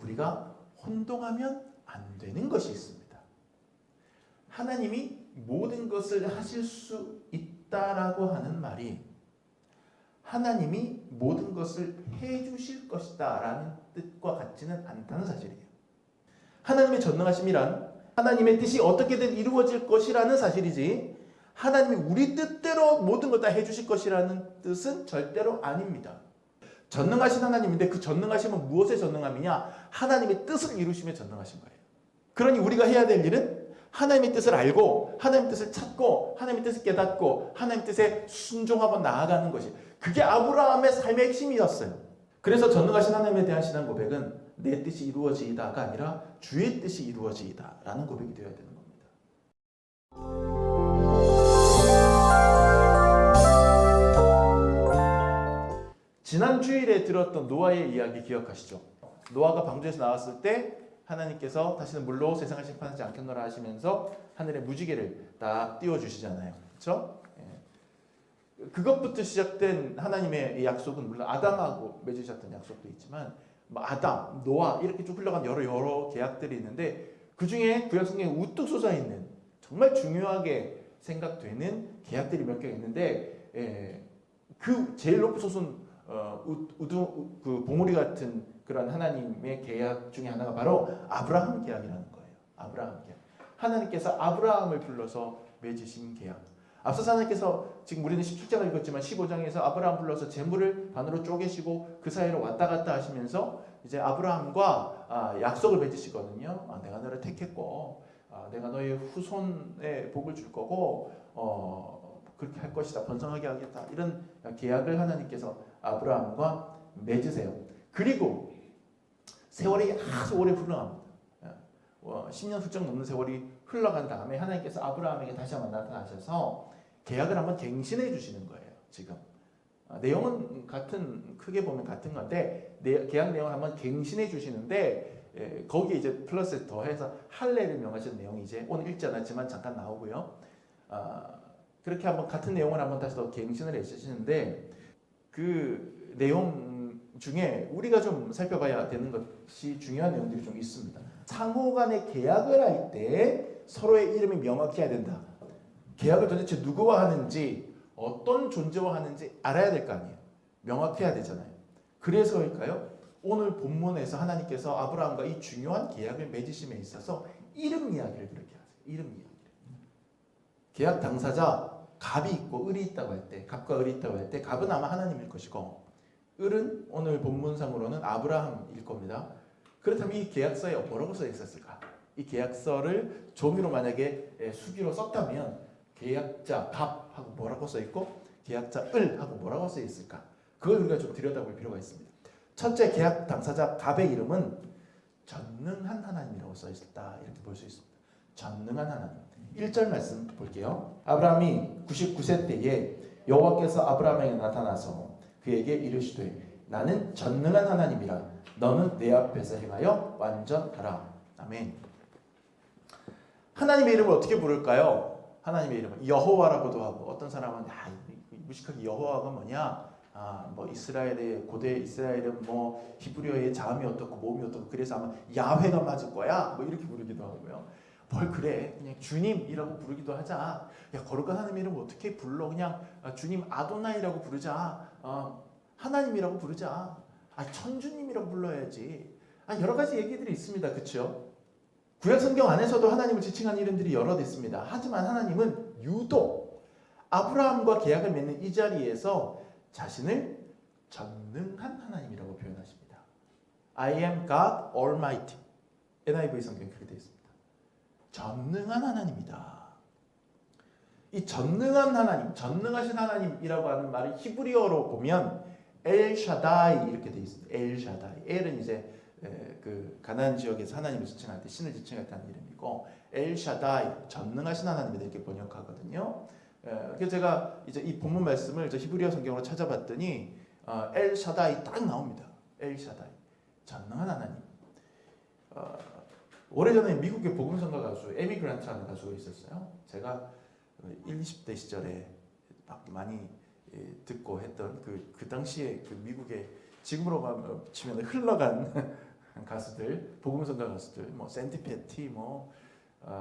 우리가 혼동하면 안 되는 것이 있습니다. 하나님이 모든 것을 하실 수 있다라고 하는 말이 하나님이 모든 것을 해주실 것이다 라는 뜻과 같지는 않다는 사실이에요. 하나님의 전능하심이란 하나님의 뜻이 어떻게든 이루어질 것이라는 사실이지 하나님이 우리 뜻대로 모든 걸 다 해주실 것이라는 뜻은 절대로 아닙니다. 전능하신 하나님인데 그 전능하심은 무엇의 전능함이냐? 하나님의 뜻을 이루시며 전능하신 거예요. 그러니 우리가 해야 될 일은 하나님의 뜻을 알고 하나님의 뜻을 찾고 하나님의 뜻을 깨닫고 하나님의 뜻에 순종하고 나아가는 것이 그게 아브라함의 삶의 핵심이었어요. 그래서 전능하신 하나님에 대한 신앙 고백은 내 뜻이 이루어지이다가 아니라 주의 뜻이 이루어지이다 라는 고백이 되어야 되는 겁니다. 지난 주일에 들었던 노아의 이야기 기억하시죠? 노아가 방주에서 나왔을 때 하나님께서 다시는 물로 세상을 심판하지 않겠노라 하시면서 하늘의 무지개를 딱 띄워주시잖아요. 그렇죠? 그것부터 시작된 하나님의 약속은 물론 아담하고 맺으셨던 약속도 있지만 아담, 노아 이렇게 쭉 흘러간 여러 계약들이 있는데 그 중에 구약 성경에 우뚝 솟아있는 정말 중요하게 생각되는 계약들이 몇 개 있는데 그 제일 높이 솟은 그 봉우리 같은 그런 하나님의 계약 중에 하나가 바로 아브라함 계약이라는 거예요. 아브라함 계약. 하나님께서 아브라함을 불러서 맺으신 계약. 앞서서 하나님께서 지금 우리는 17장을 읽었지만 15장에서 아브라함 불러서 재물을 반으로 쪼개시고 그 사이로 왔다 갔다 하시면서 이제 아브라함과 약속을 맺으시거든요. 내가 너를 택했고 내가 너의 후손에 복을 줄 거고 그렇게 할 것이다. 번성하게 하겠다. 이런 계약을 하나님께서 아브라함과 맺으세요. 그리고 세월이 아주 오래 흘러갑니다. 10년 훌쩍 넘는 세월이 흘러간 다음에 하나님께서 아브라함에게 다시 한번 나타나셔서 계약을 한번 갱신해 주시는 거예요. 지금 내용은 크게 보면 같은 건데 계약 내용을 한번 갱신해 주시는데 거기에 이제 플러스 더해서 할례를 명하시는 내용이 이제 오늘 읽지 않았지만 잠깐 나오고요. 그렇게 한번 같은 내용을 한번 다시 더 갱신을 해주시는데 그 내용 중에 우리가 좀 살펴봐야 되는 것이 중요한 내용들이 좀 있습니다. 상호 간의 계약을 할 때 서로의 이름이 명확해야 된다. 계약을 도대체 누구와 하는지 어떤 존재와 하는지 알아야 될 거 아니에요. 명확해야 되잖아요. 그래서일까요? 오늘 본문에서 하나님께서 아브라함과 이 중요한 계약을 맺으심에 있어서 이름 이야기를 그렇게 하세요. 이름 이야기를. 계약 당사자 갑이 있고 을이 있다고 할 때, 갑과 을이 있다고 할 때 갑은 아마 하나님일 것이고 을은 오늘 본문상으로는 아브라함일 겁니다. 그렇다면 이 계약서에 뭐라고 써 있었을까? 이 계약서를 종이로 만약에 수기로 썼다면 계약자 갑하고 뭐라고 써 있고 계약자 을하고 뭐라고 써 있을까? 그걸 우리가 좀 들여다볼 필요가 있습니다. 첫째, 계약 당사자 갑의 이름은 전능한 하나님이라고 써 있었다. 이렇게 볼 수 있습니다. 전능한 하나님. 1절 말씀 볼게요. 아브라함이 99세 때에 여호와께서 아브라함에게 나타나서 그에게 이르시되 나는 전능한 하나님이라 너는 내 앞에서 행하여 완전하라. 아멘. 하나님의 이름을 어떻게 부를까요? 하나님의 이름은 여호와라고도 하고 어떤 사람은 무식하게 여호와가 뭐냐? 뭐 이스라엘의 고대 이스라엘은 뭐 히브리어의 자음이 어떻고 모음이 어떻고 그래서 아마 야훼가 맞을 거야. 뭐 이렇게 부르기도 하고요. 뭘 그래? 그냥 주님이라고 부르기도 하자. 야, 거룩한 하나님 이름 어떻게 불러? 그냥 주님 아도나이라고 부르자. 하나님이라고 부르자. 천주님이라고 불러야지. 여러 가지 얘기들이 있습니다. 그렇죠? 구약 성경 안에서도 하나님을 지칭하는 이름들이 여러 있습니다. 하지만 하나님은 유독 아브라함과 계약을 맺는 이 자리에서 자신을 전능한 하나님이라고 표현하십니다. I am God Almighty. NIV 성경에 그렇게 되어 있습니다. 전능한 하나님이다. 이 전능한 하나님, 전능하신 하나님이라고 하는 말을 히브리어로 보면 엘샤다이 이렇게 되어 있습니다. 엘샤다이. 엘은 이제 그 가나안 지역에서 하나님을 지칭할 때 신을 지칭할 때 하는 이름이고 엘샤다이 전능하신 하나님 이렇게 번역하거든요. 그래서 제가 이제 이 본문 말씀을 히브리어 성경으로 찾아봤더니 엘샤다이 딱 나옵니다. 엘샤다이 전능한 하나님. 오래전에 미국의 복음성가 가수 에미 그란트라는 가수가 있었어요. 제가 20대 시절에 막 많이 듣고 했던 그 당시에 그 미국의 지금으로 치면 흘러간 가수들, 복음성가 가수들, 뭐 샌디 패티,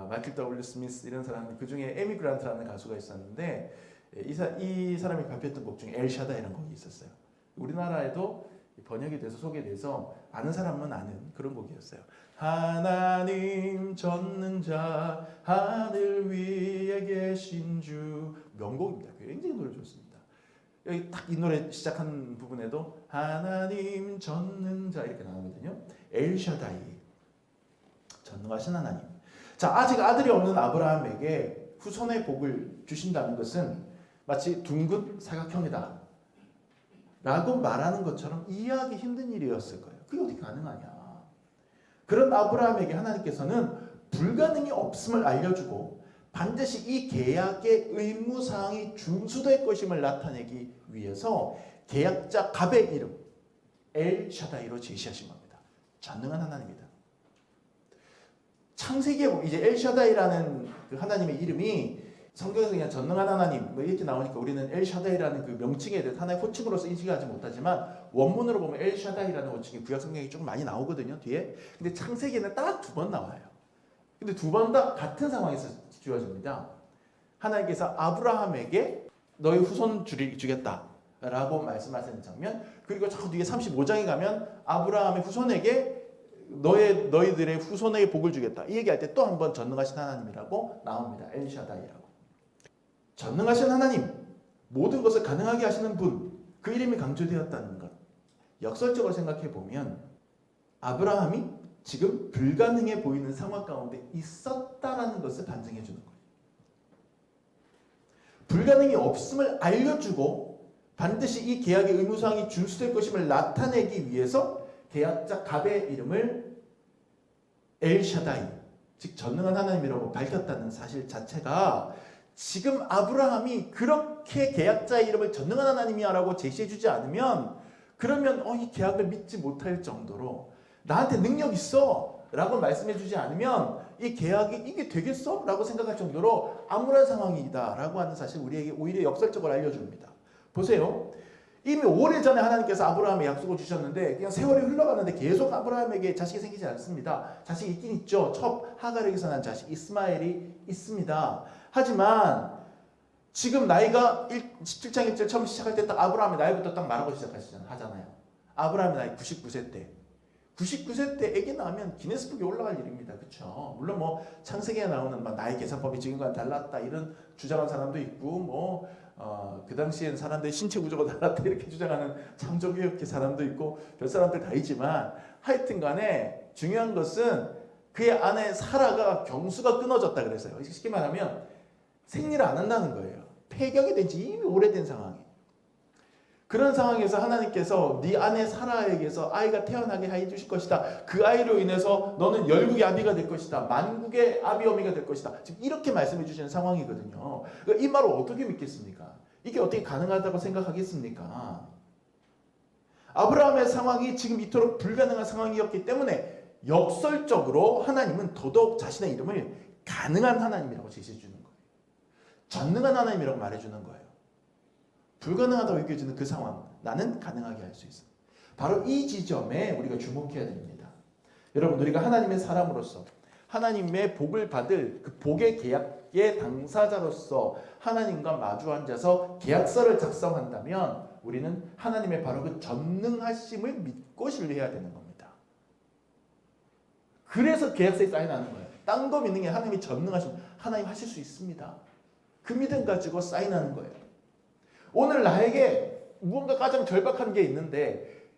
마이클 W. 스미스 이런 사람, 그 중에 에미 그란트라는 가수가 있었는데 이 사람이 발표했던 곡 중에 엘샤다이라는 곡이 있었어요. 우리나라에도 번역이 돼서 소개돼서 아는 사람은 아는 그런 곡이었어요. 하나님 전능자 하늘 위에 계신 주, 명곡입니다. 굉장히 노래 좋습니다. 여기 딱 이 노래 시작하는 부분에도 하나님 전능자 이렇게 나오거든요. 엘샤다이, 전능하신 하나님. 자, 아직 아들이 없는 아브라함에게 후손의 복을 주신다는 것은 마치 둥근 사각형이다 라고 말하는 것처럼 이해하기 힘든 일이었을 거예요. 그게 어떻게 가능하냐. 그런 아브라함에게 하나님께서는 불가능이 없음을 알려주고 반드시 이 계약의 의무사항이 준수될 것임을 나타내기 위해서 계약자 갑의 이름 엘샤다이로 제시하신 겁니다. 전능한 하나님이다. 창세기에 이제 엘샤다이라는 그 하나님의 이름이 성경에서 그냥 전능한 하나님 이렇게 나오니까 우리는 엘샤다이라는 그 명칭에 대해 하나의 호칭으로서 인식하지 못하지만 원문으로 보면 엘샤다이라는 호칭이 구약 성경에 조금 많이 나오거든요, 뒤에. 근데 창세기에는 딱 2번 나와요. 근데 2번 다 같은 상황에서 주어집니다. 하나님께서 아브라함에게 너희 후손 주겠다 라고 말씀하시는 장면, 그리고 저 뒤에 35장에 가면 아브라함의 후손에게 너희들의 후손에게 복을 주겠다 이 얘기할 때 또 한 번 전능하신 하나님이라고 나옵니다. 엘샤다이라고. 전능하신 하나님, 모든 것을 가능하게 하시는 분, 그 이름이 강조되었다는 것. 역설적으로 생각해 보면 아브라함이 지금 불가능해 보이는 상황 가운데 있었다라는 것을 반증해 주는 거예요. 불가능이 없음을 알려주고 반드시 이 계약의 의무사항이 준수될 것임을 나타내기 위해서 계약자 갑의 이름을 엘샤다이, 즉 전능한 하나님이라고 밝혔다는 사실 자체가 지금 아브라함이 그렇게 계약자의 이름을 전능한 하나님이야라고 제시해주지 않으면 그러면 이 계약을 믿지 못할 정도로 나한테 능력 있어 라고 말씀해주지 않으면 이 계약이 이게 되겠어? 라고 생각할 정도로 암울한 상황이다 라고 하는 사실 우리에게 오히려 역설적으로 알려줍니다. 보세요. 이미 오래전에 하나님께서 아브라함에 약속을 주셨는데 그냥 세월이 흘러가는데 계속 아브라함에게 자식이 생기지 않습니다. 자식이 있긴 있죠. 첩 하갈에게서 난 자식 이스마엘이 있습니다. 하지만 지금 나이가 17장 1절 처음 시작할 때 딱 아브라함의 나이부터 딱 말하고 하잖아요. 아브라함의 나이 99세 때. 99세 때 애기 낳으면 기네스북에 올라갈 일입니다. 그렇죠? 물론 창세기에 나오는 나이 계산법이 지금과는 달랐다 이런 주장한 사람도 있고 그 당시엔 사람들이 신체 구조가 달랐다 이렇게 주장하는 창조교육계 사람도 있고 별 사람들 다 있지만 하여튼 간에 중요한 것은 그의 아내 사라가 경수가 끊어졌다 그랬어요. 쉽게 말하면 생리를 안 한다는 거예요. 폐경이 된 지 이미 오래된 상황이. 그런 상황에서 하나님께서 네 아내 사라에게서 아이가 태어나게 해주실 것이다. 그 아이로 인해서 너는 열국의 아비가 될 것이다. 만국의 아비어미가 될 것이다. 지금 이렇게 말씀해 주시는 상황이거든요. 그러니까 이 말을 어떻게 믿겠습니까? 이게 어떻게 가능하다고 생각하겠습니까? 아브라함의 상황이 지금 이토록 불가능한 상황이었기 때문에 역설적으로 하나님은 더더욱 자신의 이름을 가능한 하나님이라고 제시해 주는 거예요. 전능한 하나님이라고 말해주는 거예요. 불가능하다고 여겨지는 그 상황, 나는 가능하게 할 수 있어. 바로 이 지점에 우리가 주목해야 됩니다. 여러분, 우리가 하나님의 사람으로서 하나님의 복을 받을 그 복의 계약의 당사자로서 하나님과 마주 앉아서 계약서를 작성한다면 우리는 하나님의 바로 그 전능하심을 믿고 신뢰해야 되는 겁니다. 그래서 계약서에 사인하는 거예요. 딴 거 믿는 게 하나님이 전능하심, 하나님 하실 수 있습니다. 그 믿음 가지고 사인하는 거예요. 오늘 나에게 무언가 가장 절박한 게 있는데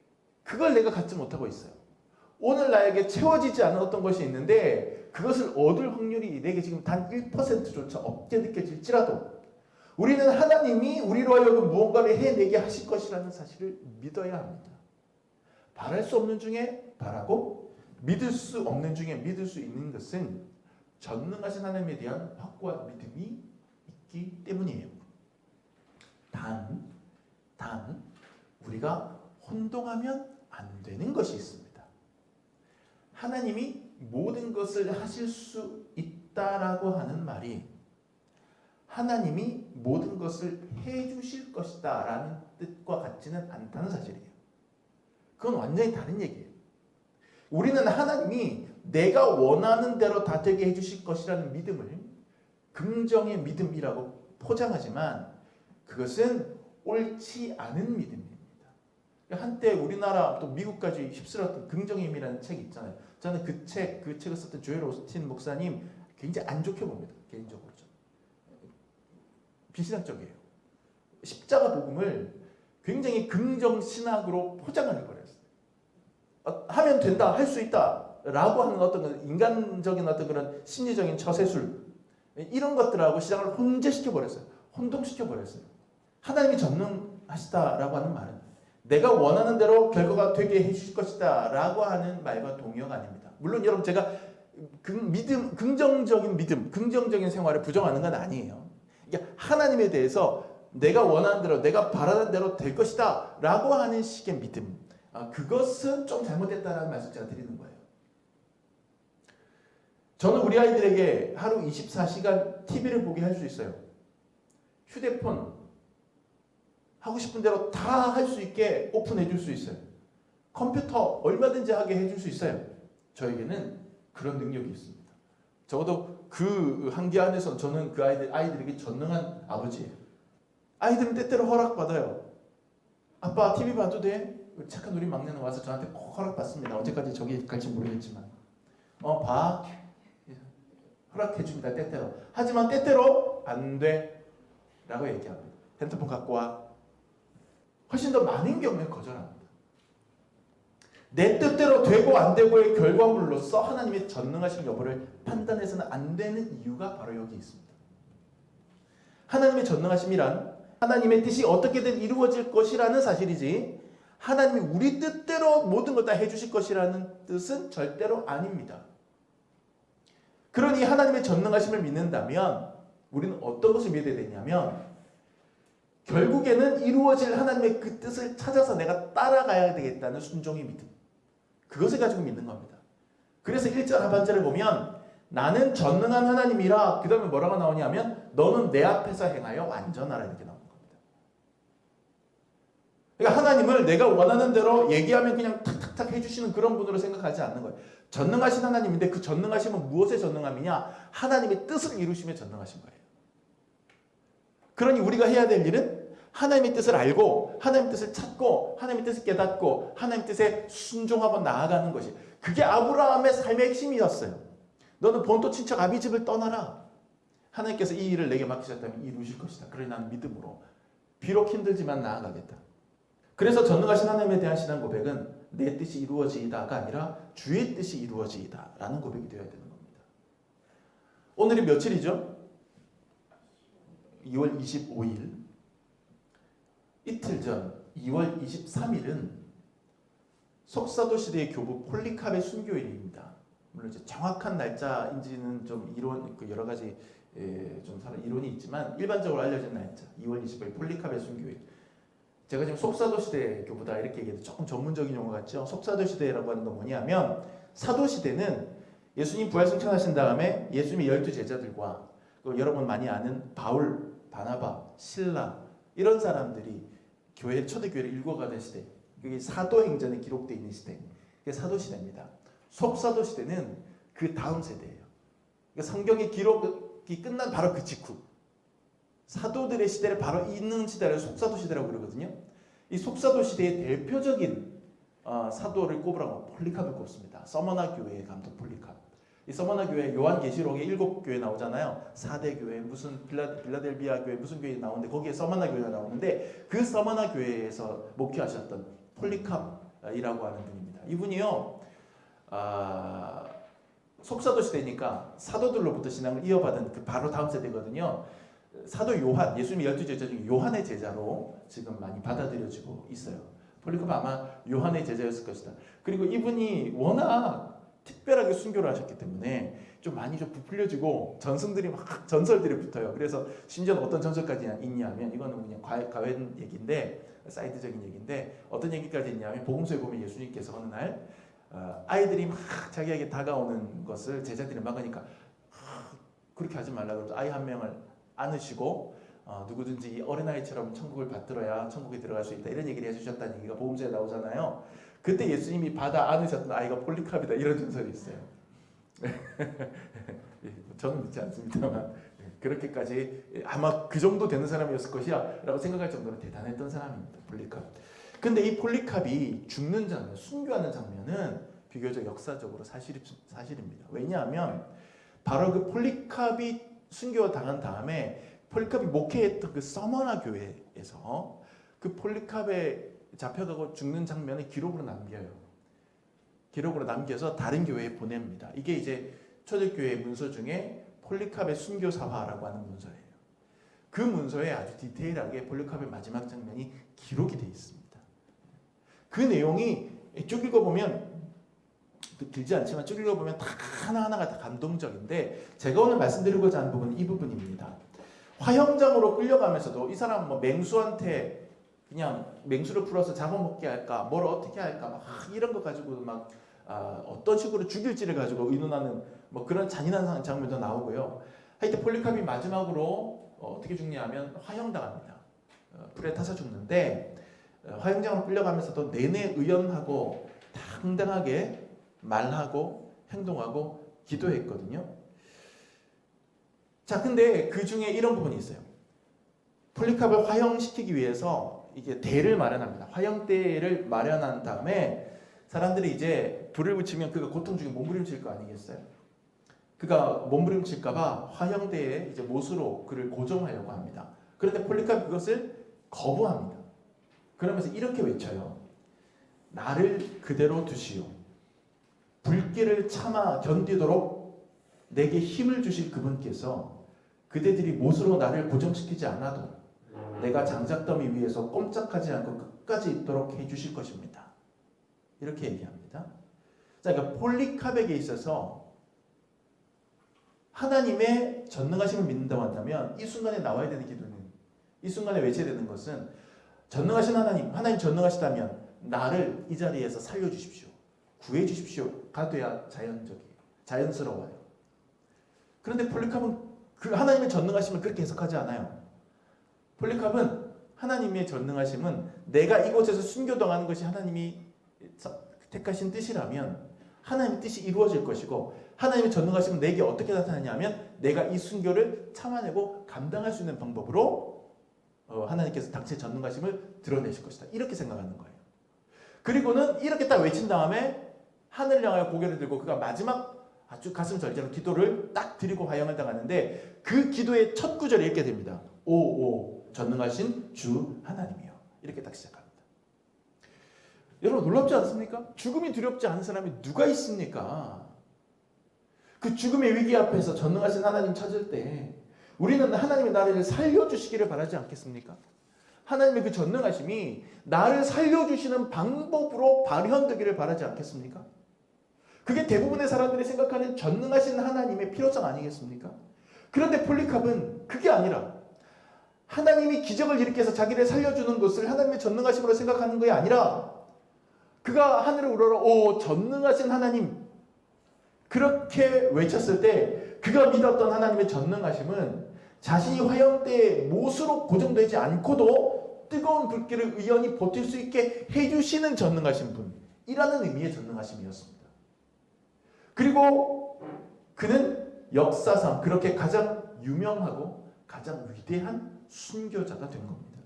그걸 내가 갖지 못하고 있어요. 오늘 나에게 채워지지 않은 어떤 것이 있는데 그것을 얻을 확률이 내게 지금 단 1%조차 없게 느껴질지라도 우리는 하나님이 우리로 하여금 무언가를 해내게 하실 것이라는 사실을 믿어야 합니다. 바랄 수 없는 중에 바라고 믿을 수 없는 중에 믿을 수 있는 것은 전능하신 하나님에 대한 확고한 믿음이 있기 때문이에요. 단 우리가 혼동하면 안 되는 것이 있습니다. 하나님이 모든 것을 하실 수 있다라고 하는 말이 하나님이 모든 것을 해주실 것이다 라는 뜻과 같지는 않다는 사실이에요. 그건 완전히 다른 얘기예요. 우리는 하나님이 내가 원하는 대로 다 되게 해주실 것이라는 믿음을 긍정의 믿음이라고 포장하지만 그것은 옳지 않은 믿음입니다. 한때 우리나라 또 미국까지 휩쓸었던 긍정의 힘이라는 책이 있잖아요. 저는 그 책을 썼던 조엘 오스틴 목사님 굉장히 안 좋게 봅니다. 개인적으로 좀 비신학적이에요. 십자가 복음을 굉장히 긍정 신학으로 포장을 해버렸어요. 하면 된다, 할 수 있다라고 하는 어떤 인간적인 어떤 그런 심리적인 처세술 이런 것들하고 시장을 혼재시켜 버렸어요. 혼동시켜 버렸어요. 하나님이 전능하시다라고 하는 말은 내가 원하는 대로 결과가 되게 해주실 것이다 라고 하는 말과 동의어가 아닙니다. 물론 여러분 제가 긍정적인 믿음, 긍정적인 생활을 부정하는 건 아니에요. 이게 하나님에 대해서 내가 원하는 대로, 내가 바라는 대로 될 것이다 라고 하는 식의 믿음, 그것은 좀 잘못됐다라는 말씀 제가 드리는 거예요. 저는 우리 아이들에게 하루 24시간 TV를 보게 할 수 있어요. 휴대폰 하고 싶은 대로 다 할 수 있게 오픈해 줄 수 있어요. 컴퓨터 얼마든지 하게 해줄 수 있어요. 저에게는 그런 능력이 있습니다. 적어도 그 한계 안에서 저는 그 아이들에게 전능한 아버지예요. 아이들은 때때로 허락받아요. 아빠 TV 봐도 돼? 착한 우리 막내는 와서 저한테 꼭 허락받습니다. 언제까지 저기 갈지 모르겠지만 봐. 허락해 줍니다. 때때로. 하지만 때때로 안 돼 라고 얘기합니다. 핸드폰 갖고 와. 훨씬 더 많은 경우에 거절합니다. 내 뜻대로 되고 안 되고의 결과물로서 하나님의 전능하신 여부를 판단해서는 안 되는 이유가 바로 여기 있습니다. 하나님의 전능하심이란 하나님의 뜻이 어떻게든 이루어질 것이라는 사실이지 하나님이 우리 뜻대로 모든 걸 다 해주실 것이라는 뜻은 절대로 아닙니다. 그러니 하나님의 전능하심을 믿는다면 우리는 어떤 것을 믿어야 되냐면 결국에는 이루어질 하나님의 그 뜻을 찾아서 내가 따라가야 되겠다는 순종의 믿음. 그것을 가지고 믿는 겁니다. 그래서 1절 하반절을 보면 나는 전능한 하나님이라 그 다음에 뭐라고 나오냐면 너는 내 앞에서 행하여 완전하라 이렇게 나오는 겁니다. 그러니까 하나님을 내가 원하는 대로 얘기하면 그냥 탁탁탁 해주시는 그런 분으로 생각하지 않는 거예요. 전능하신 하나님인데 그 전능하심은 무엇의 전능함이냐? 하나님의 뜻을 이루심에 전능하신 거예요. 그러니 우리가 해야 될 일은 하나님의 뜻을 알고 하나님의 뜻을 찾고 하나님의 뜻을 깨닫고 하나님의 뜻에 순종하고 나아가는 것이 그게 아브라함의 삶의 핵심이었어요. 너는 본토 친척 아비집을 떠나라. 하나님께서 이 일을 내게 맡기셨다면 이루실 것이다. 그러니 나는 믿음으로 비록 힘들지만 나아가겠다. 그래서 전능하신 하나님에 대한 신앙 고백은 내 뜻이 이루어지이다가 아니라 주의 뜻이 이루어지이다 라는 고백이 되어야 되는 겁니다. 오늘이 며칠이죠? 2월 25일 이틀 전 2월 23일은 속사도 시대의 교부 폴리캅의 순교일입니다. 물론 이제 정확한 날짜인지는 좀 이론 여러 가지 좀 이론이 있지만 일반적으로 알려진 날짜 2월 25일 폴리캅의 순교일. 제가 지금 속사도 시대 교부다 이렇게 얘기해도 조금 전문적인 용어 같죠. 속사도 시대라고 하는 건 뭐냐면 사도 시대는 예수님 부활 승천하신 다음에 예수님의 12제자들과 여러분 많이 아는 바울, 바나바, 실라 이런 사람들이 초대교회를 일궈가는 시대. 그게 사도행전에 기록되어 있는 시대. 그게 사도시대입니다. 속사도 시대는 그 다음 세대예요. 그러니까 성경의 기록이 끝난 바로 그 직후. 사도들의 시대를 바로 잇는 시대를 속사도 시대라고 그러거든요. 이 속사도 시대의 대표적인 사도를 꼽으라고 폴리캅을 꼽습니다. 서머나 교회의 감독 폴리캅. 이 서머나 교회 요한계시록에 7교회 나오잖아요. 4대 교회, 무슨 빌라델비아 교회, 무슨 교회 나오는데 거기에 서머나 교회가 나오는데 그 서머나 교회에서 목회하셨던 폴리캅이라고 하는 분입니다. 이분이요, 속사도 시대니까 사도들로부터 신앙을 이어받은 그 바로 다음 세대거든요. 사도 요한, 예수님의 12제자 중에 요한의 제자로 지금 많이 받아들여지고 있어요. 폴리캅은 아마 요한의 제자였을 것이다. 그리고 이분이 워낙 특별하게 순교를 하셨기 때문에 좀 많이 좀 부풀려지고 전설들이 붙어요. 그래서 심지어는 어떤 전설까지 있냐면 이거는 그냥 과외 얘기인데 사이드적인 얘기인데 어떤 얘기까지 있냐면 복음서에 보면 예수님께서 어느 날 아이들이 막 자기에게 다가오는 것을 제자들이 막으니까 그렇게 하지 말라 그러면서 아이 한 명을 안으시고 누구든지 어린아이처럼 천국을 받들어야 천국에 들어갈 수 있다 이런 얘기를 해주셨다는 얘기가 복음서에 나오잖아요. 그때 예수님이 받아 안으셨던 아이가 폴리캅이다 이런 전설이 있어요. 저는 믿지 않습니다만 그렇게까지 아마 그 정도 되는 사람이었을 것이야 라고 생각할 정도로 대단했던 사람입니다. 폴리캅. 근데 이 폴리캅이 죽는 장면, 순교하는 장면은 비교적 역사적으로 사실입니다. 왜냐하면 바로 그 폴리캅이 순교당한 다음에 폴리캅이 목회했던 그 서머나 교회에서 그 폴리캅에 잡혀가고 죽는 장면을 기록으로 남겨요. 기록으로 남겨서 다른 교회에 보냅니다. 이게 이제 초대교회 문서 중에 폴리캅의 순교사화라고 하는 문서예요. 그 문서에 아주 디테일하게 폴리캅의 마지막 장면이 기록이 되어 있습니다. 그 내용이 쭉 읽어보면 길지 않지만 쭉 읽어보면 다 하나하나가 다 감동적인데 제가 오늘 말씀드리고자 하는 부분은 이 부분입니다. 화형장으로 끌려가면서도 이 사람 뭐 맹수한테 그냥 맹수를 풀어서 잡아먹게 할까, 뭘 어떻게 할까, 막 이런 거 가지고 막 어떤 식으로 죽일지를 가지고 의논하는 뭐 그런 잔인한 장면도 나오고요. 하여튼 폴리캅이 마지막으로 어떻게 죽냐면 화형당합니다. 불에 타서 죽는데 화형장으로 끌려가면서도 내내 의연하고 당당하게 말하고 행동하고 기도했거든요. 자, 근데 그 중에 이런 부분이 있어요. 폴리캅을 화형시키기 위해서 이게 대를 마련합니다. 화형대를 마련한 다음에 사람들이 이제 불을 붙이면 그가 고통 중에 몸부림칠 거 아니겠어요? 그가 몸부림칠까봐 화형대에 이제 못으로 그를 고정하려고 합니다. 그런데 폴리캅이 그것을 거부합니다. 그러면서 이렇게 외쳐요. 나를 그대로 두시오. 불길을 참아 견디도록 내게 힘을 주실 그분께서 그대들이 못으로 나를 고정시키지 않아도 내가 장작더미 위에서 꼼짝하지 않고 끝까지 있도록 해주실 것입니다. 이렇게 얘기합니다. 자, 그러니까 폴리캅에게 있어서 하나님의 전능하심을 믿는다고 한다면 이 순간에 나와야 되는 기도는, 이 순간에 외쳐야 되는 것은 전능하신 하나님 전능하시다면 나를 이 자리에서 살려주십시오. 구해주십시오가 돼야 자연스러워요. 그런데 폴리캅은 그 하나님의 전능하심을 그렇게 해석하지 않아요. 폴리캅은 하나님의 전능하심은 내가 이곳에서 순교당하는 것이 하나님이 택하신 뜻이라면 하나님의 뜻이 이루어질 것이고, 하나님의 전능하심은 내게 어떻게 나타나냐면 내가 이 순교를 참아내고 감당할 수 있는 방법으로 하나님께서 당신의 전능하심을 드러내실 것이다. 이렇게 생각하는 거예요. 그리고는 이렇게 딱 외친 다음에 하늘 향하여 고개를 들고 그가 마지막 아주 가슴 절제로 기도를 딱 드리고 화형을 당하는데 그 기도의 첫 구절이 이렇게 됩니다. 오 전능하신 주 하나님이여. 이렇게 딱 시작합니다. 여러분 놀랍지 않습니까? 죽음이 두렵지 않은 사람이 누가 있습니까? 그 죽음의 위기 앞에서 전능하신 하나님 찾을 때 우리는 하나님의 나를 살려주시기를 바라지 않겠습니까? 하나님의 그 전능하심이 나를 살려주시는 방법으로 발현되기를 바라지 않겠습니까? 그게 대부분의 사람들이 생각하는 전능하신 하나님의 필요성 아니겠습니까? 그런데 폴리캅은 그게 아니라 하나님이 기적을 일으켜서 자기를 살려주는 것을 하나님의 전능하심으로 생각하는 것이 아니라 그가 하늘을 우러러 오 전능하신 하나님 그렇게 외쳤을 때 그가 믿었던 하나님의 전능하심은 자신이 화형대에 못으로 고정되지 않고도 뜨거운 불길을 의연히 버틸 수 있게 해주시는 전능하신 분이라는 의미의 전능하심이었습니다. 그리고 그는 역사상 그렇게 가장 유명하고 가장 위대한 순교자가 된 겁니다.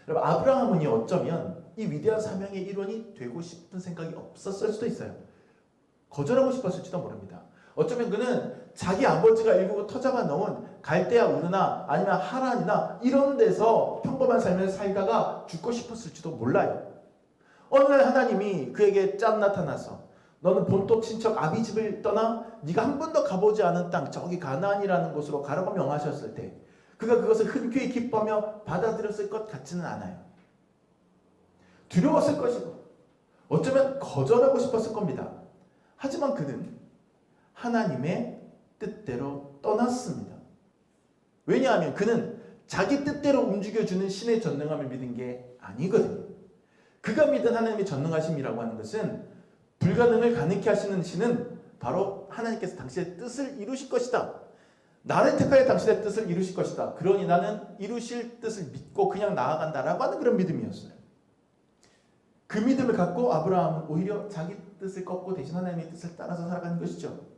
여러분 아브라함은 어쩌면 이 위대한 사명의 일원이 되고 싶은 생각이 없었을 수도 있어요. 거절하고 싶었을지도 모릅니다. 어쩌면 그는 자기 아버지가 일구고 터잡아 놓은 갈대아 우르나 아니면 하란이나 이런 데서 평범한 삶을 살다가 죽고 싶었을지도 몰라요. 어느 날 하나님이 그에게 짠 나타나서 너는 본토 친척 아비 집을 떠나 네가 한 번도 가보지 않은 땅 저기 가나안이라는 곳으로 가라고 명하셨을 때 그가 그것을 흔쾌히 기뻐하며 받아들였을 것 같지는 않아요. 두려웠을 것이고 어쩌면 거절하고 싶었을 겁니다. 하지만 그는 하나님의 뜻대로 떠났습니다. 왜냐하면 그는 자기 뜻대로 움직여주는 신의 전능함을 믿은 게 아니거든요. 그가 믿은 하나님의 전능하심이라고 하는 것은 불가능을 가능케 하시는 신은 바로 하나님께서 당신의 뜻을 이루실 것이다. 나를 택하여 당신의 뜻을 이루실 것이다. 그러니 나는 이루실 뜻을 믿고 그냥 나아간다라고 하는 그런 믿음이었어요. 그 믿음을 갖고 아브라함은 오히려 자기 뜻을 꺾고 대신 하나님의 뜻을 따라서 살아가는 것이죠.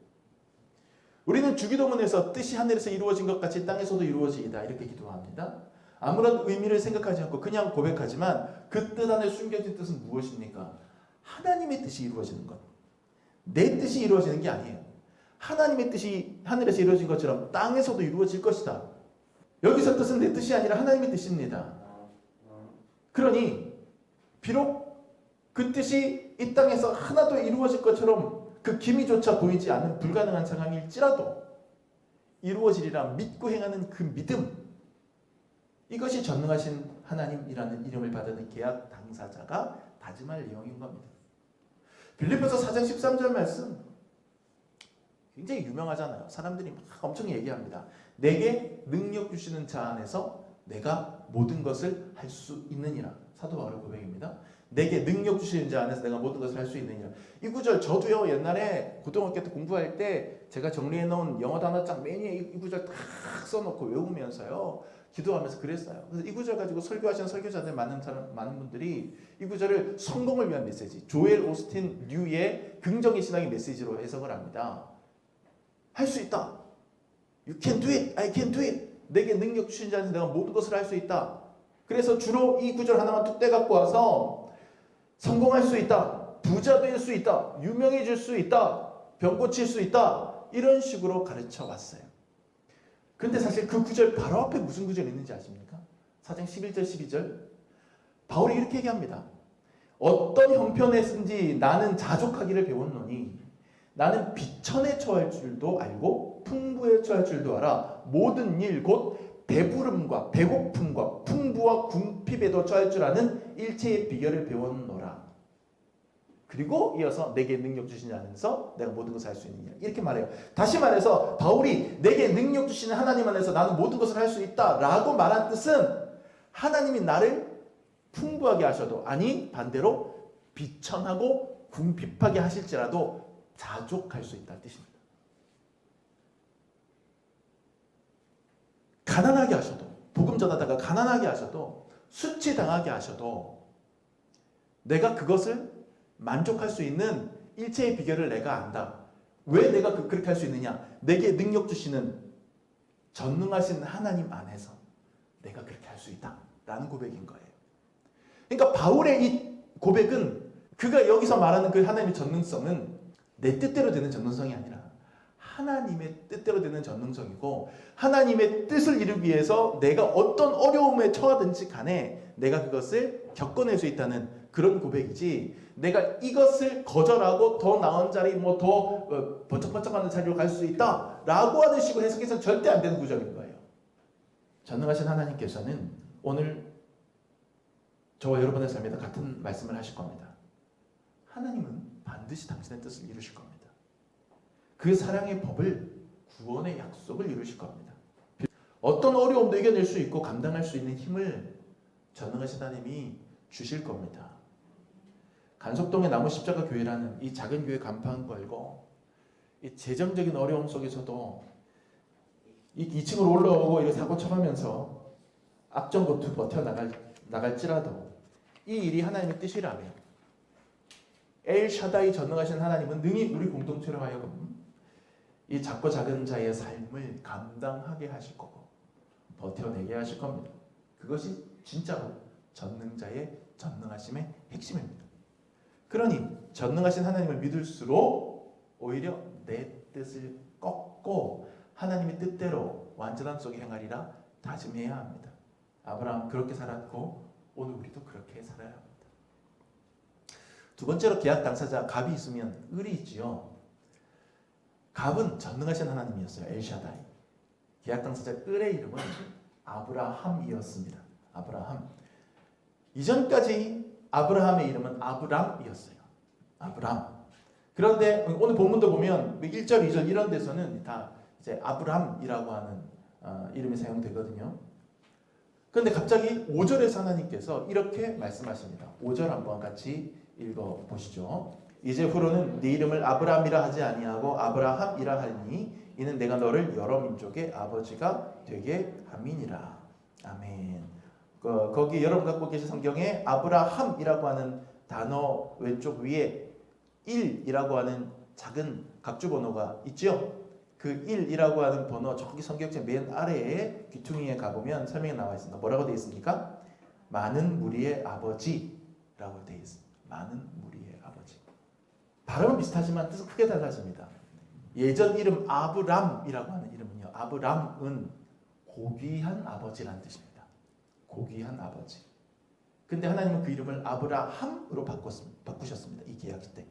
우리는 주기도문에서 뜻이 하늘에서 이루어진 것 같이 땅에서도 이루어지이다 이렇게 기도합니다. 아무런 의미를 생각하지 않고 그냥 고백하지만 그 뜻 안에 숨겨진 뜻은 무엇입니까? 하나님의 뜻이 이루어지는 것. 내 뜻이 이루어지는 게 아니에요. 하나님의 뜻이 하늘에서 이루어진 것처럼 땅에서도 이루어질 것이다. 여기서 뜻은 내 뜻이 아니라 하나님의 뜻입니다. 그러니 비록 그 뜻이 이 땅에서 하나도 이루어질 것처럼 그 기미조차 보이지 않는 불가능한 상황일지라도 이루어지리라 믿고 행하는 그 믿음, 이것이 전능하신 하나님이라는 이름을 받은 계약 당사자가 다짐할 내용인 겁니다. 빌립보서 4장 13절 말씀 굉장히 유명하잖아요. 사람들이 막 엄청 얘기합니다. 내게 능력 주시는 자 안에서 내가 모든 것을 할 수 있느니라. 사도 바울의 고백입니다. 내게 능력 주시는 자 안에서 내가 모든 것을 할 수 있느니라. 이 구절 저도요 옛날에 고등학교 때 공부할 때 제가 정리해 놓은 영어 단어장 맨 위에 이 구절 딱 써놓고 외우면서요 기도하면서 그랬어요. 그래서 이 구절 가지고 설교하시는 설교자들 많은 분들이 이 구절을 성공을 위한 메시지, 조엘 오스틴 류의 긍정의 신앙의 메시지로 해석을 합니다. 할 수 있다. You can do it. I can do it. 내게 능력 주신 자 안에서 내가 모든 것을 할 수 있다. 그래서 주로 이 구절 하나만 툭 떼갖고 와서 성공할 수 있다. 부자 될 수 있다. 유명해질 수 있다. 병 고칠 수 있다. 이런 식으로 가르쳐 왔어요. 근데 사실 그 구절 바로 앞에 무슨 구절이 있는지 아십니까? 4장 11절 12절 바울이 이렇게 얘기합니다. 어떤 형편에서든지 나는 자족하기를 배웠노니 나는 비천에 처할 줄도 알고 풍부에 처할 줄도 알아. 모든 일 곧 배부름과 배고픔과 풍부와 궁핍에도 처할 줄 아는 일체의 비결을 배웠노라. 그리고 이어서 내게 능력 주신 자 안에서 내가 모든 것을 할 수 있느냐 이렇게 말해요. 다시 말해서 바울이 내게 능력 주시는 하나님 안에서 나는 모든 것을 할 수 있다라고 말한 뜻은 하나님이 나를 풍부하게 하셔도 아니 반대로 비천하고 궁핍하게 하실지라도 자족할 수 있다는 뜻입니다. 가난하게 하셔도 복음 전하다가 가난하게 하셔도 수치당하게 하셔도 내가 그것을 만족할 수 있는 일체의 비결을 내가 안다. 왜 내가 그렇게 할 수 있느냐? 내게 능력 주시는 전능하신 하나님 안에서 내가 그렇게 할 수 있다 라는 고백인 거예요. 그러니까 바울의 이 고백은 그가 여기서 말하는 그 하나님의 전능성은 내 뜻대로 되는 전능성이 아니라 하나님의 뜻대로 되는 전능성이고 하나님의 뜻을 이루기 위해서 내가 어떤 어려움에 처하든지 간에 내가 그것을 겪어낼 수 있다는 그런 고백이지 내가 이것을 거절하고 더 나은 자리 더 번쩍번쩍하는 자리로 갈 수 있다 라고 하는 식으로 해석해서는 절대 안 되는 구절인 거예요. 전능하신 하나님께서는 오늘 저와 여러분의 삶에도 같은 말씀을 하실 겁니다. 하나님은 반드시 당신의 뜻을 이루실 겁니다. 그 사랑의 법을 구원의 약속을 이루실 겁니다. 어떤 어려움도 이겨낼 수 있고 감당할 수 있는 힘을 전능하신 하나님이 주실 겁니다. 간석동의 나무 십자가 교회라는 이 작은 교회 간판 걸고 이 재정적인 어려움 속에서도 이 2층으로 올라오고 이거 사고 쳐가면서 앞전고투 버텨 나갈지라도 이 일이 하나님의 뜻이라면 엘 샤다이 전능하신 하나님은 능히 우리 공동체로 하여금 이 작고 작은 자의 삶을 감당하게 하실 거고 버텨내게 하실 겁니다. 그것이 진짜로 전능자의 전능하심의 핵심입니다. 그러니 전능하신 하나님을 믿을수록 오히려 내 뜻을 꺾고 하나님의 뜻대로 완전한 속에 행하리라 다짐해야 합니다. 아브라함 그렇게 살았고 오늘 우리도 그렇게 살아야 합니다. 두 번째로 계약 당사자 갑이 있으면 을이 있지요. 갑은 전능하신 하나님이었어요. 엘샤다이. 계약 당사자 을의 이름은 아브라함이었습니다. 아브라함. 이전까지 아브라함의 이름은 아브람이었어요. 아브람. 그런데 오늘 본문도 보면 1절, 2절 이런 데서는 다 이제 아브람이라고 하는 이름이 사용되거든요. 그런데 갑자기 5절에서 하나님께서 이렇게 말씀하십니다. 5절 한번 같이 읽어보시죠. 이제 후로는 네 이름을 아브람이라 하지 아니하고 아브라함이라 하니 이는 내가 너를 여러 민족의 아버지가 되게 함이니라. 아멘. 거기 여러분 갖고 계신 성경에 아브라함이라고 하는 단어 왼쪽 위에 1이라고 하는 작은 각주 번호가 있죠? 그 1이라고 하는 번호 저기 성경책 맨 아래에 귀퉁이에 가보면 설명이 나와 있습니다. 뭐라고 되어 있습니까? 많은 무리의 아버지라고 되어 있습니다. 많은 무리의 아버지. 발음은 비슷하지만 뜻은 크게 달라집니다. 예전 이름 아브람이라고 하는 이름은요. 아브람은 고귀한 아버지라는 뜻입니다. 고귀한 아버지. 근데 하나님은 그 이름을 아브라함으로 바꾸셨습니다. 이 계약 때.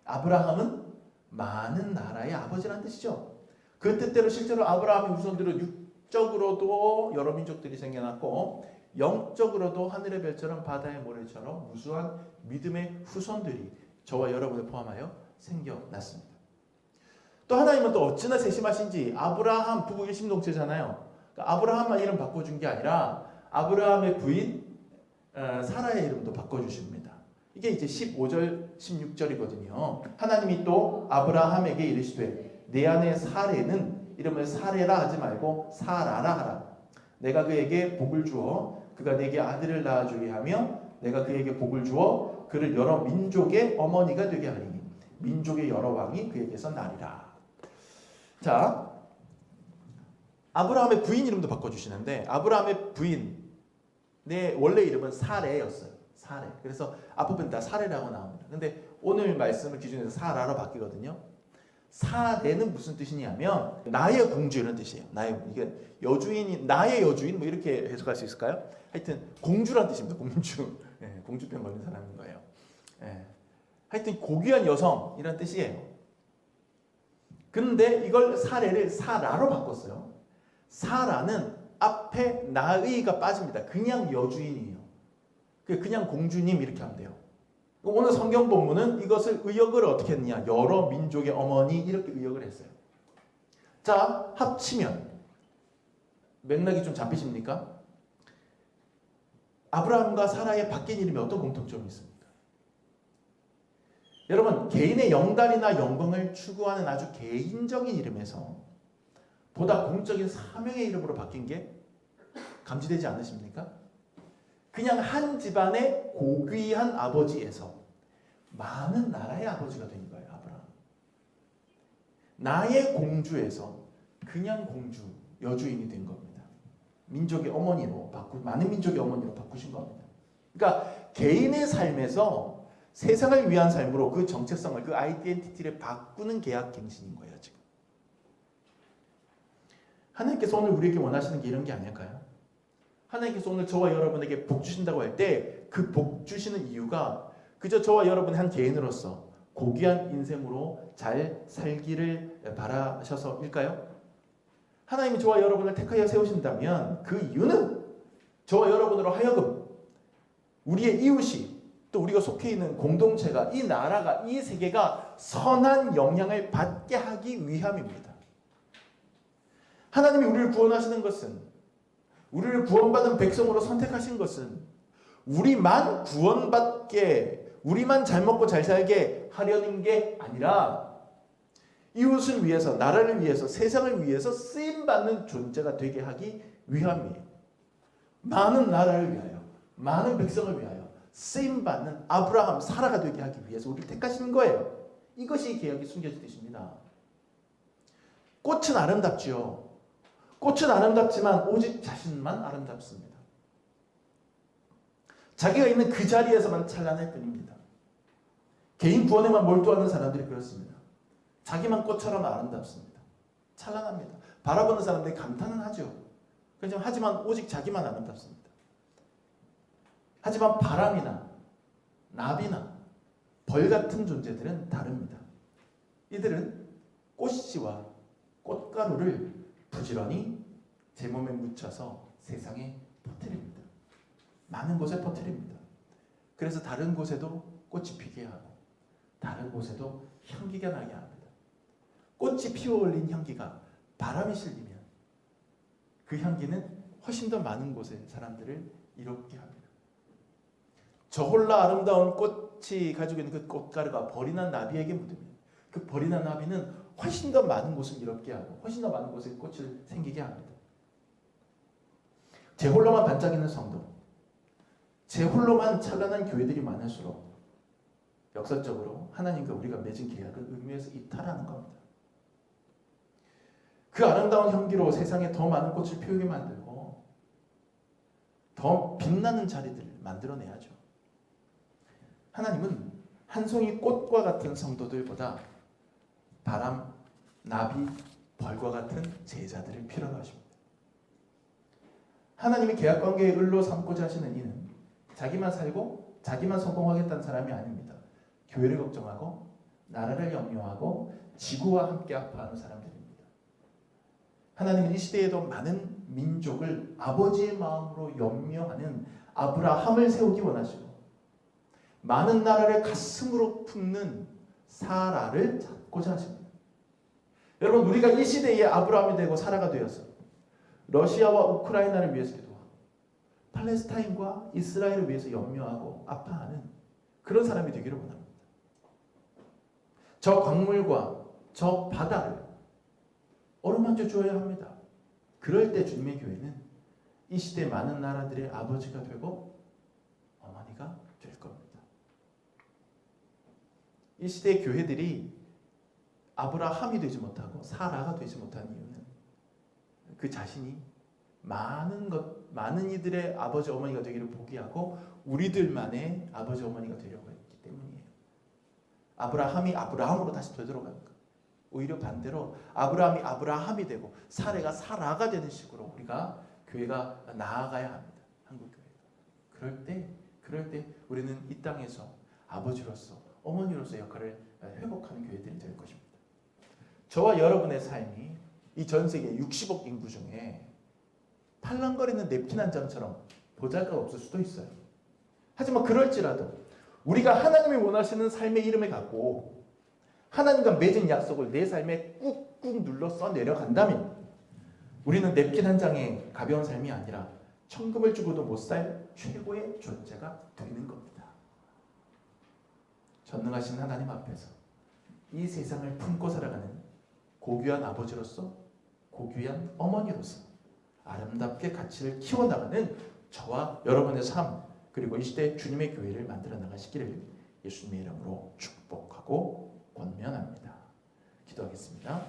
아브라함은 많은 나라의 아버지라는 뜻이죠. 그 뜻대로 실제로 아브라함의 후손들은 육적으로도 여러 민족들이 생겨났고 영적으로도 하늘의 별처럼 바다의 모래처럼 무수한 믿음의 후손들이 저와 여러분을 포함하여 생겨났습니다. 또 하나님은 또 어찌나 세심하신지 아브라함 부부 일심동체잖아요. 그러니까 아브라함만 이름 바꿔준 게 아니라 아브라함의 부인 사라의 이름도 바꿔주십니다. 이게 이제 15절 16절이거든요. 하나님이 또 아브라함에게 이르시되 내 아내 사레는 이름을 사레라 하지 말고 사라라 하라. 내가 그에게 복을 주어 그가 내게 아들을 낳아주게 하며 내가 그에게 복을 주어 그를 여러 민족의 어머니가 되게 하리니 민족의 여러 왕이 그에게서 나리라. 자, 아브라함의 부인 이름도 바꿔주시는데 아브라함의 부인 내 원래 이름은 사레였어요. 사레. 그래서 앞부분 다 사레라고 나옵니다. 근데 오늘 말씀을 기준으로 사라로 바뀌거든요. 사레는 무슨 뜻이냐면 나의 공주 이런 뜻이에요. 이게 여주인이 나의 여주인 뭐 이렇게 해석할 수 있을까요? 하여튼 공주란 뜻입니다. 공주. 예, 공주병 걸린 사람인 거예요. 예. 하여튼 고귀한 여성 이런 뜻이에요. 근데 이걸 사레를 사라로 바꿨어요. 사라는 앞에 나의가 빠집니다. 그냥 여주인이에요. 그냥 공주님 이렇게 하면 돼요. 오늘 성경 본문은 이것을 의역을 어떻게 했느냐. 여러 민족의 어머니 이렇게 의역을 했어요. 자, 합치면 맥락이 좀 잡히십니까? 아브라함과 사라의 바뀐 이름이 어떤 공통점이 있습니까? 여러분, 개인의 영달이나 영광을 추구하는 아주 개인적인 이름에서 보다 공적인 사명의 이름으로 바뀐 게 감지되지 않으십니까? 그냥 한 집안의 고귀한 아버지에서 많은 나라의 아버지가 된 거예요. 아브라함. 나의 공주에서 그냥 공주, 여주인이 된 겁니다. 민족의 어머니로 많은 민족의 어머니로 바꾸신 겁니다. 그러니까 개인의 삶에서 세상을 위한 삶으로 그 정체성을, 그 아이덴티티를 바꾸는 계약 갱신인 거예요. 지금. 하나님께서 오늘 우리에게 원하시는 게 이런 게 아닐까요? 하나님께서 오늘 저와 여러분에게 복 주신다고 할 때 그 복 주시는 이유가 그저 저와 여러분의 한 개인으로서 고귀한 인생으로 잘 살기를 바라셔서일까요? 하나님이 저와 여러분을 택하여 세우신다면 그 이유는 저와 여러분으로 하여금 우리의 이웃이 또 우리가 속해 있는 공동체가 이 나라가 이 세계가 선한 영향을 받게 하기 위함입니다. 하나님이 우리를 구원하시는 것은 우리를 구원받은 백성으로 선택하신 것은 우리만 구원받게 우리만 잘 먹고 잘 살게 하려는 게 아니라 이웃을 위해서 나라를 위해서 세상을 위해서 쓰임받는 존재가 되게 하기 위함이에요. 많은 나라를 위하여 많은 백성을 위하여 쓰임받는 아브라함, 사라가 되게 하기 위해서 우리를 택하신 거예요. 이것이 계약이 숨겨진 뜻입니다. 꽃은 아름답지요. 꽃은 아름답지만 오직 자신만 아름답습니다. 자기가 있는 그 자리에서만 찬란할 뿐입니다. 개인 구원에만 몰두하는 사람들이 그렇습니다. 자기만 꽃처럼 아름답습니다. 찬란합니다. 바라보는 사람들이 감탄은 하죠. 하지만 오직 자기만 아름답습니다. 하지만 바람이나 나비나 벌 같은 존재들은 다릅니다. 이들은 꽃씨와 꽃가루를 부지런히 제 몸에 묻혀서 세상에 퍼뜨립니다. 많은 곳에 퍼뜨립니다. 그래서 다른 곳에도 꽃이 피게 하고 다른 곳에도 향기가 나게 합니다. 꽃이 피어 올린 향기가 바람이 실리면 그 향기는 훨씬 더 많은 곳의 사람들을 이롭게 합니다. 저 홀라 아름다운 꽃이 가지고 있는 그 꽃가루가 벌이 난 나비에게 묻으면 그 벌이 난 나비는 훨씬 더 많은 곳을 이롭게 하고 훨씬 더 많은 곳에 꽃을 생기게 합니다. 제 홀로만 반짝이는 성도, 제 홀로만 찬란한 교회들이 많을수록 역사적으로 하나님과 우리가 맺은 계약을 의무에서 이탈하는 겁니다. 그 아름다운 향기로 세상에 더 많은 꽃을 피우게 만들고 더 빛나는 자리들을 만들어내야죠. 하나님은 한 송이 꽃과 같은 성도들보다 바람, 나비, 벌과 같은 제자들을 필요로 하십니다. 하나님이 계약관계의 을로 삼고자 하시는 이는 자기만 살고 자기만 성공하겠다는 사람이 아닙니다. 교회를 걱정하고 나라를 염려하고 지구와 함께 아파하는 사람들입니다. 하나님은 이 시대에도 많은 민족을 아버지의 마음으로 염려하는 아브라함을 세우기 원하시고 많은 나라를 가슴으로 품는 사라를 찾고자 하십니다. 여러분, 우리가 이 시대의 아브라함이 되고 사라가 되어서 러시아와 우크라이나를 위해서 기도하고 팔레스타인과 이스라엘을 위해서 염려하고 아파하는 그런 사람이 되기를 원합니다. 저 광물과 저 바다를 어루만져 주어야 합니다. 그럴 때 주님의 교회는 이 시대 많은 나라들의 아버지가 되고 어머니가 될 겁니다. 이 시대의 교회들이 아브라함이 되지 못하고 사라가 되지 못한 이유는 그 자신이 많은 이들의 아버지 어머니가 되기를 포기하고 우리들만의 아버지 어머니가 되려고 했기 때문이에요. 아브라함이 아브라함으로 다시 되돌아가는 것. 오히려 반대로 아브라함이 아브라함이 되고 사라가 사라가 되는 식으로 우리가 교회가 나아가야 합니다. 한국 교회가. 그럴 때 우리는 이 땅에서 아버지로서 어머니로서 역할을 회복하는 교회들이 될 것입니다. 저와 여러분의 삶이 이 전 세계 60억 인구 중에 팔랑거리는 냅킨 한 장처럼 보잘것 없을 수도 있어요. 하지만 그럴지라도 우리가 하나님이 원하시는 삶의 이름을 갖고 하나님과 맺은 약속을 내 삶에 꾹꾹 눌러 써 내려간다면 우리는 냅킨 한 장의 가벼운 삶이 아니라 천금을 주고도 못 살 최고의 존재가 되는 겁니다. 전능하신 하나님 앞에서 이 세상을 품고 살아가는 고귀한 아버지로서 고귀한 어머니로서 아름답게 가치를 키워나가는 저와 여러분의 삶 그리고 이 시대 주님의 교회를 만들어 나가시기를 예수님의 이름으로 축복하고 권면합니다. 기도하겠습니다.